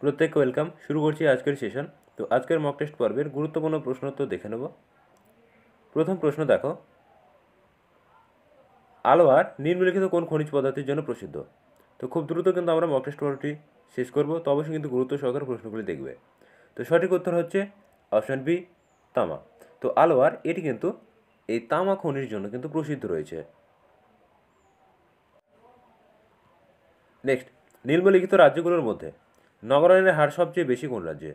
প্রত্যেককে ওয়েলকাম। শুরু করছি আজকের সেশন। তো আজকের মক টেস্ট পর্বের গুরুত্বপূর্ণ প্রশ্নোত্তর দেখে নেব। প্রথম প্রশ্ন দেখো, আলোয়ার নিম্নলিখিত কোন খনিজ পদার্থের জন্য প্রসিদ্ধ? তো খুব দ্রুত কিন্তু আমরা মক টেস্ট পর্বটি শেষ করব, তো অবশ্যই কিন্তু গুরুত্ব সহকারে প্রশ্নগুলি দেখবে। তো সঠিক উত্তর হচ্ছে অপশান বি, তামা। তো আলোয়ার এটি কিন্তু এই তামা খনির জন্য কিন্তু প্রসিদ্ধ রয়েছে। নেক্সট, নিম্নলিখিত রাজ্যগুলোর মধ্যে নগরায়নের হার সবচেয়ে বেশি কোন রাজ্যে?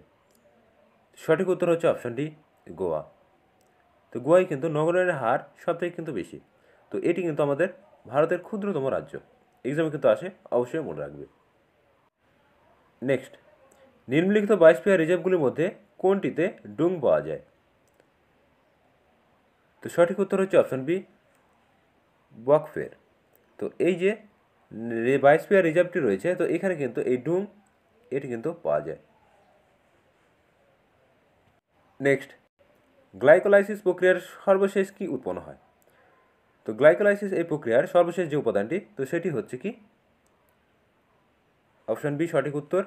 সঠিক উত্তর হচ্ছে অপশান ডি, গোয়া। তো গোয়ায় কিন্তু নগরায়নের হার সবথেকে কিন্তু বেশি। তো এটি কিন্তু আমাদের ভারতের ক্ষুদ্রতম রাজ্য। এক্সামে কিন্তু আসে, অবশ্যই মনে রাখবে। নেক্সট, নিম্নলিখিত বায়োস্ফিয়ার রিজার্ভগুলির মধ্যে কোনটিতে ডুং পাওয়া যায়? তো সঠিক উত্তর হচ্ছে অপশান বি, বকফের। তো এই যে বায়োস্ফিয়ার রিজার্ভটি রয়েছে, তো এখানে কিন্তু এই ডুং এটি কিন্তু পাওয়া যায়। নেক্সট, গ্লাইকোলাইসিস প্রক্রিয়ার সর্বশেষ কি উৎপন্ন হয়? তো গ্লাইকোলাইসিস এই প্রক্রিয়ার সর্বশেষ যে উপাদানটি, তো সেটি হচ্ছে কি? অপশান বি সঠিক উত্তর,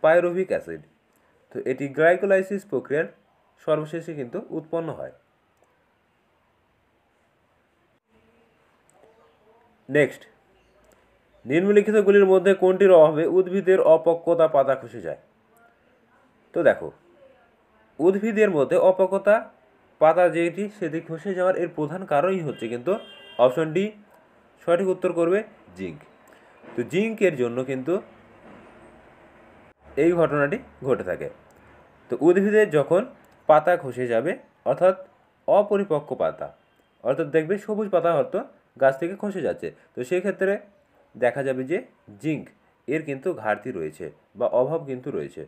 পাইরুভিক অ্যাসিড। তো এটি গ্লাইকোলাইসিস প্রক্রিয়ার সর্বশেষে কিন্তু উৎপন্ন হয়। নেক্সট, নিম্নলিখিতগুলির মধ্যে কোনটির অভাবে উদ্ভিদের অপক্বতা পাতা খসে যায়? তো দেখো, উদ্ভিদের মধ্যে অপক্বতা পাতা যেটি সেটি খসে যাওয়ার এর প্রধান কারণই হচ্ছে কিন্তু অপশন ডি সঠিক উত্তর করবে জিঙ্ক। তো জিঙ্কের জন্য কিন্তু এই ঘটনাটি ঘটে থাকে। তো উদ্ভিদের যখন পাতা খসে যাবে, অর্থাৎ অপরিপক্ক পাতা, অর্থাৎ দেখবে সবুজ পাতা হয়তো গাছ থেকে খসে যাচ্ছে, তো সেই ক্ষেত্রে দেখা যাবে যে জিঙ্ক এর কিন্তু ঘাটতি রয়েছে বা অভাব কিন্তু রয়েছে।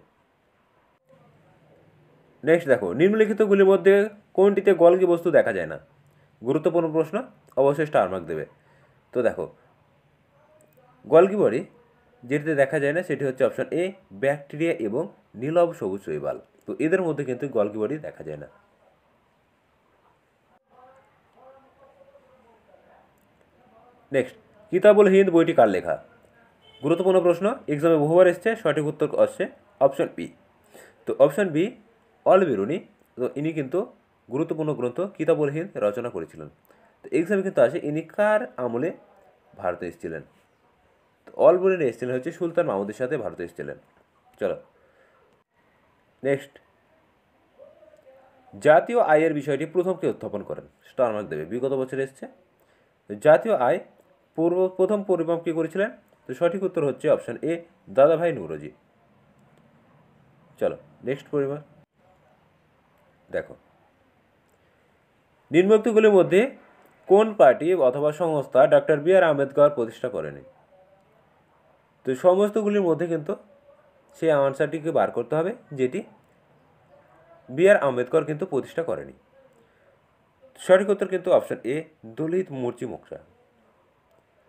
নেক্সট দেখো, নিম্নলিখিতগুলির মধ্যে কোনটিতে গলগি বস্তু দেখা যায় না? গুরুত্বপূর্ণ প্রশ্ন, অবশ্যই স্টার মার্ক দেবে। তো দেখো, গলগি বডি যেটিতে দেখা যায় না সেটি হচ্ছে অপশন এ, ব্যাকটেরিয়া এবং নীলব সবুজ শৈবাল। তো এদের মধ্যে কিন্তু গলগি বডি দেখা যায় না। নেক্সট, কিতাবুল হিন্দ বইটি কার লেখা? গুরুত্বপূর্ণ প্রশ্ন, এক্সামে বহুবার এসছে। সঠিক উত্তর আসছে অপশন বি। তো অপশন বি, অল বেরুনি। তো ইনি কিন্তু গুরুত্বপূর্ণ গ্রন্থ কিতাবুল হিন্দ রচনা করেছিলেন। তো এক্সামে কিন্তু আসে ইনি কার আমলে ভারতে এসেছিলেন? তো অল বেরুনি এসেছিলেন হচ্ছে সুলতান মাহমুদের সাথে ভারতে এসেছিলেন। চলো নেক্সট, জাতীয় আয়ের বিষয়টি প্রথম কে উত্থাপন করেন? স্টার মার্ক দেবে, বিগত বছর এসছে। জাতীয় আয় প্রথম পরিমাপ কে করেছিলেন? তো সঠিক উত্তর হচ্ছে অপশন এ, দাদাভাই নৌরোজি। চলো নেক্সট পরিমাপ দেখো, নিম্নোক্তগুলির মধ্যে কোন পার্টি অথবা সংস্থা ডক্টর বি আর আম্বেদকর প্রতিষ্ঠা করেনি? তো সমস্তগুলির মধ্যে কিন্তু সেই আনসারটিকে বার করতে হবে যেটি বি আর আম্বেদকর কিন্তু প্রতিষ্ঠা করেনি। সঠিক উত্তর কিন্তু option A, Dalit Morcha Moxa.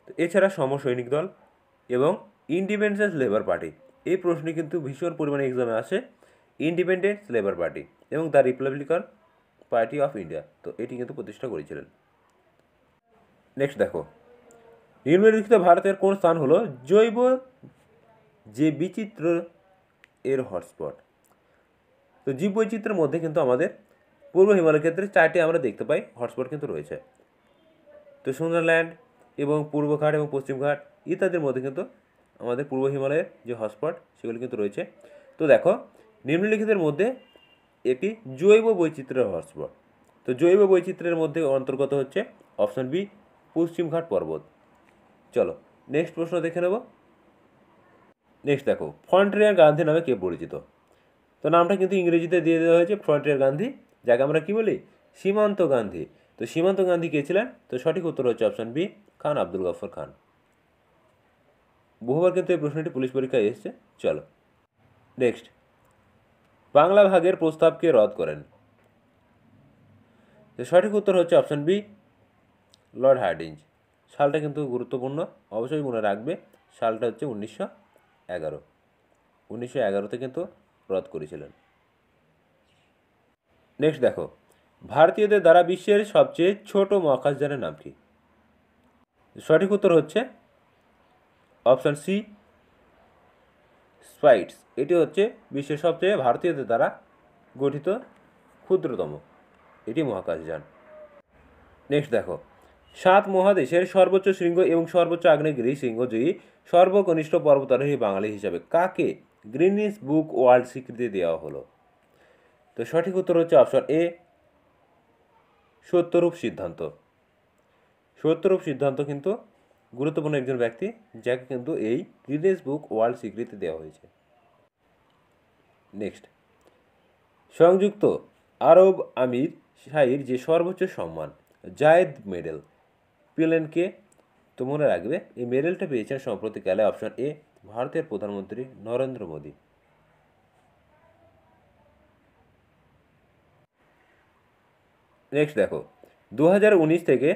তো এছাড়া সমসৈনিক দল এবং ইন্ডিপেন্ডেন্স লেবার পার্টি, এই প্রশ্নে কিন্তু ভীষণ পরিমাণে এক্সামে আসে। ইন্ডিপেন্ডেন্স লেবার পার্টি এবং the Republican party of India, তো এটি কিন্তু প্রতিষ্ঠা করেছিলেন। নেক্সট দেখো, নিম্নলিখিত ভারতের কোন স্থান হলো জৈব যে বিচিত্র এর হটস্পট? তো জীব বৈচিত্র্যের মধ্যে কিন্তু আমাদের পূর্ব হিমালয়ের ক্ষেত্রে চারটি আমরা দেখতে পাই হটস্পট কিন্তু রয়েছে। তো সুন্দরল্যান্ড এবং পূর্বঘাট এবং পশ্চিমঘাট ইত্যাদির মধ্যে কিন্তু আমাদের পূর্ব হিমালয়ের যে হটস্পট সেগুলি কিন্তু রয়েছে। তো দেখো, নিম্নলিখিতের মধ্যে একটি জৈব বৈচিত্র্যের হটস্পট। তো জৈব বৈচিত্র্যের মধ্যে অন্তর্গত হচ্ছে অপশন বি, পশ্চিমঘাট পর্বত। চলো নেক্সট প্রশ্ন দেখে নেব। নেক্সট দেখো, ফ্রন্টিয়ার গান্ধী নামে কে পরিচিত? তো নামটা কিন্তু ইংরেজিতে দিয়ে দেওয়া হয়েছে ফ্রন্টিয়ার গান্ধী, যাকে আমরা কি বলি, সীমান্ত গান্ধী। তো সীমান্ত গান্ধী কে ছিলেন? তো সঠিক উত্তর হচ্ছে অপশন বি, খান আব্দুল গফর খান। বহুবার কিন্তু এই প্রশ্নটি পুলিশ পরীক্ষায় এসেছে। চলো নেক্সট, বাংলা ভাগের প্রস্তাবকে রদ করেন? তো সঠিক উত্তর হচ্ছে অপশন বি, লর্ড হার্ডিঞ্জ। সালটা কিন্তু গুরুত্বপূর্ণ, অবশ্যই মনে রাখবে। সালটা হচ্ছে 1911। 1911তে কিন্তু রদ করেছিলেন। নেক্সট দেখো, ভারতীয়দের দ্বারা বিশ্বের সবচেয়ে ছোট মহাকাশযানের নাম কি? সঠিক উত্তর হচ্ছে অপশন সি, স্পাইটস, এটি হচ্ছে বিশ্বের সবচেয়ে ভারতীয়দের দ্বারা গঠিত ক্ষুদ্রতম এটি মহাকাশযান। নেক্সট দেখো, 7 মহাদেশের সর্বোচ্চ শৃঙ্গ এবং সর্বোচ্চ আগ্নেয়গিরি শৃঙ্গজয়ী সর্বকনিষ্ঠ পর্বতারোহী বাঙালি হিসাবে কাকে গ্রিনিস বুক ওয়ার্ল্ড স্বীকৃতি দেওয়া হলো? তো সঠিক উত্তর হচ্ছে অপশন এ, সত্যরূপ সিদ্ধান্ত। সত্যরূপ সিদ্ধান্ত কিন্তু গুরুত্বপূর্ণ একজন ব্যক্তি, যাকে কিন্তু এই গিনেস বুক ওয়ার্ল্ড স্বীকৃতি দেওয়া হয়েছে। নেক্সট, সংযুক্ত আরব আমির শাহীর যে সর্বোচ্চ সম্মান জায়েদ মেডেল পেলেন কে? তো মনে রাখবে এই মেডেলটা পেয়েছেন সম্প্রতিকালে অপশন এ, ভারতের প্রধানমন্ত্রী নরেন্দ্র মোদী। নেক্সট দেখো, 2019 থেকে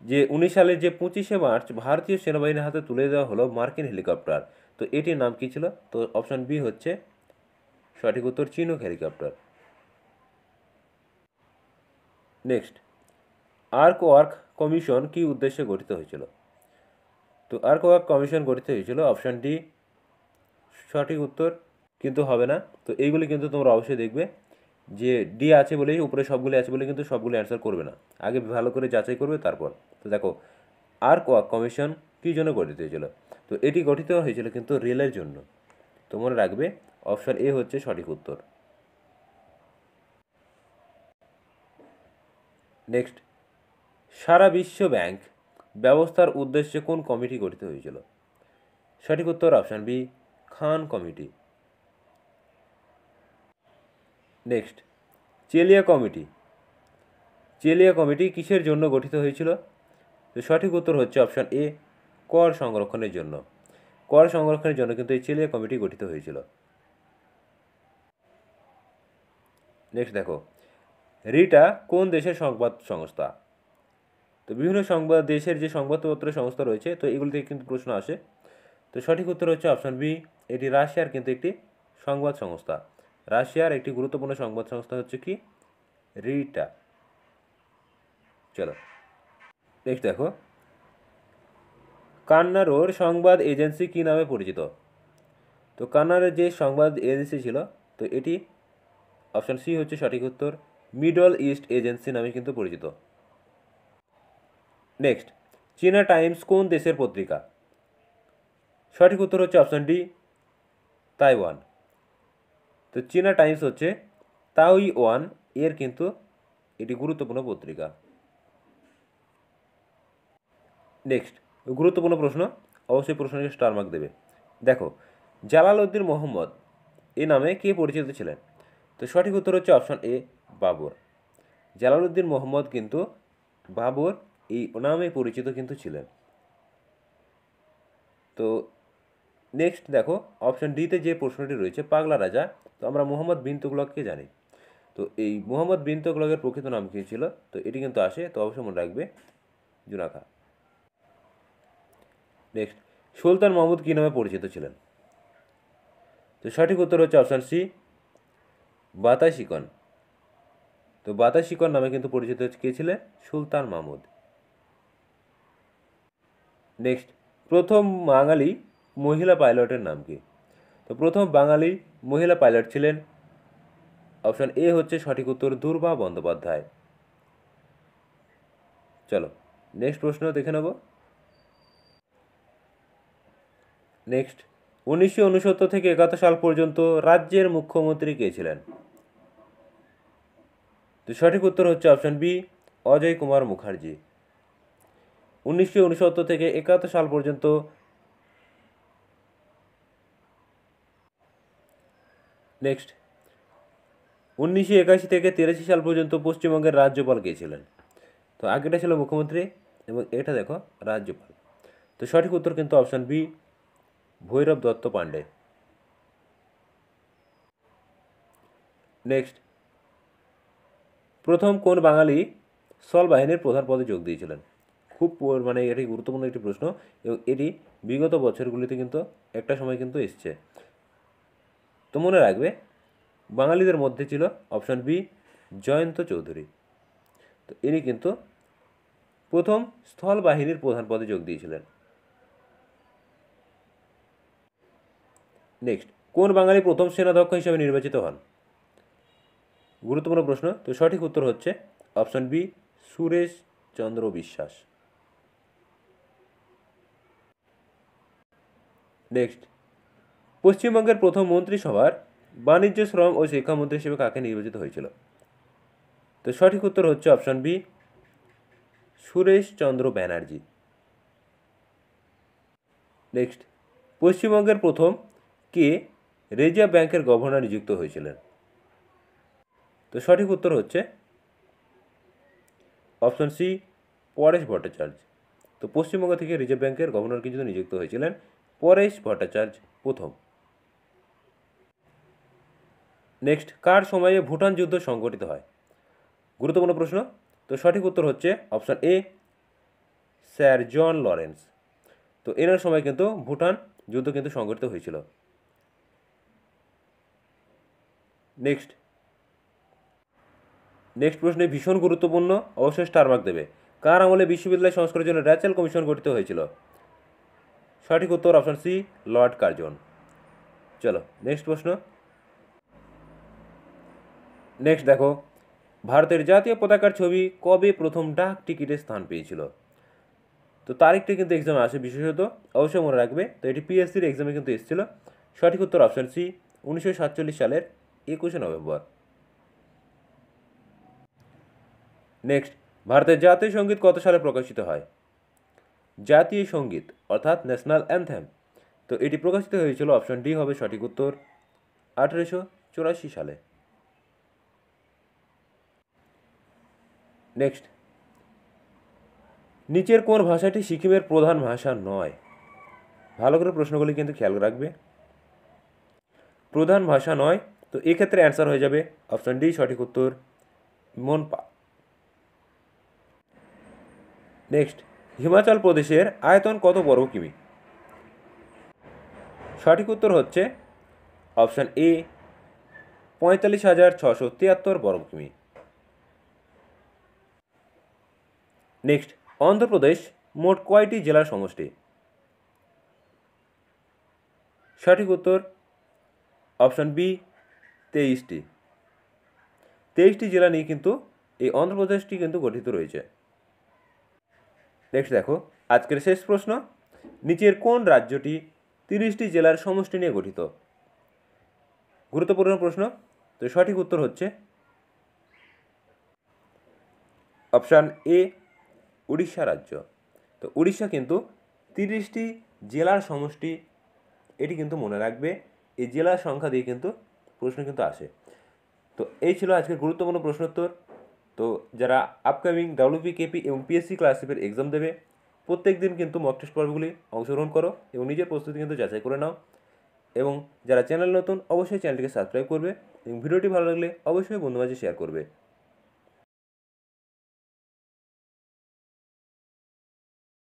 যে 19 সালের যে 25শে মার্চ ভারতীয় সেনাবাহিনীর হাতে তুলে দেওয়া হলো মার্কিন হেলিকপ্টার, তো এটির নাম কী ছিল? তো অপশন বি হচ্ছে সঠিক উত্তর চিনুক হেলিকপ্টার। নেক্সট, আর্ক ওয়ার্ক কমিশন কী উদ্দেশ্যে গঠিত হয়েছিল? তো আর্ক ওয়ার্ক কমিশন গঠিত হয়েছিল অপশন ডি, সঠিক উত্তর কিন্তু হবে না। তো এইগুলি কিন্তু তোমরা অবশ্যই দেখবে যে ডি আছে বলেই, উপরে সবগুলি আছে বলে কিন্তু সবগুলি অ্যান্সার করবে না, আগে ভালো করে যাচাই করবে তারপর। তো দেখো, আর্ক ওয়ার্ক কমিশন কী জন্য গঠিত হয়েছিল? তো এটি গঠিত হয়েছিল কিন্তু রেলের জন্য। তো মনে রাখবে অপশন এ হচ্ছে সঠিক উত্তর। নেক্সট, সারা বিশ্ব ব্যাংক ব্যবস্থার উদ্দেশ্যে কোন কমিটি গঠিত হয়েছিল? সঠিক উত্তর অপশন বি, খান কমিটি। নেক্সট, চেলিয়া কমিটি, চেলিয়া কমিটি কিসের জন্য গঠিত হয়েছিল? তো সঠিক উত্তর হচ্ছে অপশন এ, কর সংরক্ষণের জন্য। কর সংরক্ষণের জন্য কিন্তু এই চেলিয়া কমিটি গঠিত হয়েছিল। নেক্সট দেখো, রিটা কোন দেশের সংবাদ সংস্থা? তো বিভিন্ন দেশের যে সংবাদপত্র সংস্থা রয়েছে, তো এগুলি থেকে কিন্তু প্রশ্ন আসে। তো সঠিক উত্তর হচ্ছে অপশন বি, এটি রাশিয়ার কিন্তু একটি সংবাদ সংস্থা। রাশিয়ার একটি গুরুত্বপূর্ণ সংবাদ সংস্থা হচ্ছে কি রিটা। চলো নেক্সট দেখো, কান্নারোর সংবাদ এজেন্সি কী নামে পরিচিত? তো কান্নারের যে সংবাদ এজেন্সি ছিল, তো এটি অপশন সি হচ্ছে সঠিক উত্তর, মিডল ইস্ট এজেন্সি নামে কিন্তু পরিচিত। নেক্সট, চীনা টাইমস কোন দেশের পত্রিকা? সঠিক উত্তর হচ্ছে অপশন ডি, তাইওয়ান। তো চীনা টাইমস হচ্ছে তাইওয়ান এর কিন্তু এটি গুরুত্বপূর্ণ পত্রিকা। নেক্সট, গুরুত্বপূর্ণ প্রশ্ন, অবশ্যই প্রশ্নকে স্টার মার্ক দেবে। দেখো, জালালউদ্দিন মোহাম্মদ এই নামে কে পরিচিত ছিলেন? তো সঠিক উত্তর হচ্ছে অপশন এ, বাবর। জালালউদ্দিন মোহাম্মদ কিন্তু বাবর এই নামে পরিচিত কিন্তু ছিলেন। তো নেক্সট দেখো, অপশন ডিতে যে প্রশ্নটি রয়েছে পাগলা রাজা, তো আমরা মোহাম্মদ বিন তুগলককে জানি। তো এই মোহাম্মদ বিন তুগলকের প্রকৃত নাম কী ছিল? তো এটি কিন্তু আসে, তো অবশ্যই মনে রাখবে জুনাখা। নেক্সট, সুলতান মাহমুদ কী নামে পরিচিত ছিলেন? তো সঠিক উত্তর হচ্ছে অপশান সি, বাতাসিকন। তো বাতাসিকন নামে কিন্তু পরিচিত কে ছিলেন? সুলতান মাহমুদ। নেক্সট, প্রথম বাঙালি মহিলা পাইলটের নাম কি? তো প্রথম বাঙালি মহিলা পাইলট ছিলেন অপশান এ হচ্ছে সঠিক উত্তর, দূর্বা বন্দ্যোপাধ্যায়। চলো নেক্সট প্রশ্ন দেখে নেব। নেক্সট, 1969 থেকে 71 সাল পর্যন্ত রাজ্যের মুখ্যমন্ত্রী কে ছিলেন? তো সঠিক উত্তর হচ্ছে অপশন বি, অজয় কুমার মুখার্জি। 1969 থেকে 71 সাল পর্যন্ত নেক্সট, 1981 থেকে 83 সাল পর্যন্ত পশ্চিমবঙ্গের রাজ্যপাল কে ছিলেন? তো আগেটা ছিল মুখ্যমন্ত্রী এবং এটা দেখো রাজ্যপাল। তো সঠিক উত্তর কিন্তু option B, Bhairab Dutta Pandey. Next, প্রথম কোন বাঙালি স্থল বাহিনীর প্রধান পদে যোগ দিয়েছিলেন? খুব মানে এটি গুরুত্বপূর্ণ একটি প্রশ্ন এবং এটি বিগত বছরগুলিতে কিন্তু একটা সময় কিন্তু এসছে। তো মনে রাখবে বাঙালিদের মধ্যে ছিল অপশন বি, জয়ন্ত চৌধুরী। তো ইনি কিন্তু প্রথম স্থল বাহিনীর প্রধান পদে যোগ দিয়েছিলেন। নেক্সট, কোন বাঙালি প্রথম সেনাধ্যক্ষ হিসেবে নির্বাচিত হন? গুরুত্বপূর্ণ প্রশ্ন। তো সঠিক উত্তর হচ্ছে option B, Suresh Chandra Biswas. Next, পশ্চিমবঙ্গের প্রথম মন্ত্রিসভার বাণিজ্য, শ্রম ও শিক্ষামন্ত্রী হিসেবে কাকে নির্বাচিত হয়েছিল? তো সঠিক উত্তর হচ্ছে অপশন বি, সুরেশ চন্দ্র ব্যানার্জি। নেক্সট, পশ্চিমবঙ্গের প্রথম কে রিজার্ভ ব্যাংকের গভর্নর নিযুক্ত হয়েছিলেন? তো সঠিক উত্তর হচ্ছে অপশন সি, পরেশ ভট্টাচার্য। তো পশ্চিমবঙ্গ থেকে রিজার্ভ ব্যাংকের গভর্নর কিন্তু নিযুক্ত হয়েছিলেন পরেশ ভট্টাচার্য প্রথম। নেক্সট, কার সময়ে ভুটান যুদ্ধ সংঘটিত হয়? গুরুত্বপূর্ণ প্রশ্ন। তো সঠিক উত্তর হচ্ছে option A, sir John Lawrence. তো এনার সময় কিন্তু ভুটান যুদ্ধ কিন্তু সংঘটিত হয়েছিল। নেক্সট প্রশ্নে ভীষণ গুরুত্বপূর্ণ, অবশ্যই স্টার মার্ক দেবে। কার আমলে বিশ্ববিদ্যালয় সংস্কারের জন্য র্যাচেল কমিশন গঠিত হয়েছিল? সঠিক উত্তর অপশন সি, লর্ড কার্জন। চলো নেক্সট প্রশ্ন। নেক্সট দেখো, ভারতের জাতীয় পতাকার ছবি কবে প্রথম ডাক টিকিটে স্থান পেয়েছিল? তো তারিখটা কিন্তু এক্সামে আসে বিশেষত, অবশ্যই মনে রাখবে। তো এটি পিএসসির এক্সামে কিন্তু এসেছিল। সঠিক উত্তর অপশন সি, 1947 সালের 21শে নভেম্বর। নেক্সট, ভারতের জাতীয় সঙ্গীত কত সালে প্রকাশিত হয়? জাতীয় সঙ্গীত অর্থাৎ ন্যাশনাল অ্যানথেম, তো এটি প্রকাশিত হয়েছিল অপশন ডি হবে সঠিক উত্তর, 1884 সালে। নেক্সট, নিচের কোন ভাষাটি সিকিমের প্রধান ভাষা নয়? ভালো করে প্রশ্নগুলি কিন্তু খেয়াল রাখবে। প্রধান ভাষা নয়, তো এক্ষেত্রে অ্যান্সার হয়ে যাবে অপশন ডি সঠিক উত্তর, মনপা। নেক্সট, হিমাচল প্রদেশের আয়তন কত বর্গ কিমি? সঠিক উত্তর হচ্ছে অপশন এ, 45,673 বর্গ কিমি। নেক্সট, অন্ধ্রপ্রদেশ মোট কয়টি জেলার সমষ্টি? সঠিক উত্তর অপশন বি, 23টি। 23টি জেলা নিয়ে কিন্তু এই অন্ধ্রপ্রদেশটি কিন্তু গঠিত রয়েছে। নেক্সট দেখো, আজকের শেষ প্রশ্ন, নিচের কোন রাজ্যটি 30টি জেলার সমষ্টি নিয়ে গঠিত? গুরুত্বপূর্ণ প্রশ্ন। তো সঠিক উত্তর হচ্ছে অপশান এ, উড়িষ্যা রাজ্য। তো উড়িষ্যা কিন্তু 30টি জেলার সমষ্টি, এটি কিন্তু মনে রাখবে। এই জেলার সংখ্যা দিয়ে কিন্তু প্রশ্ন কিন্তু আসে। তো এই ছিল আজকের গুরুত্বপূর্ণ প্রশ্নোত্তর। তো যারা আপকামিং WPKP এবং PSC ক্লাসিফের এক্সাম দেবে, প্রত্যেক দিন কিন্তু মক টেস্ট পর্বগুলি অংশগ্রহণ করো এবং নিজের প্রস্তুতি কিন্তু যাচাই করে নাও। এবং যারা চ্যানেল নতুন, অবশ্যই চ্যানেলটিকে সাবস্ক্রাইব করবে এবং ভিডিওটি ভালো লাগলে অবশ্যই বন্ধুর মাঝে শেয়ার করবে।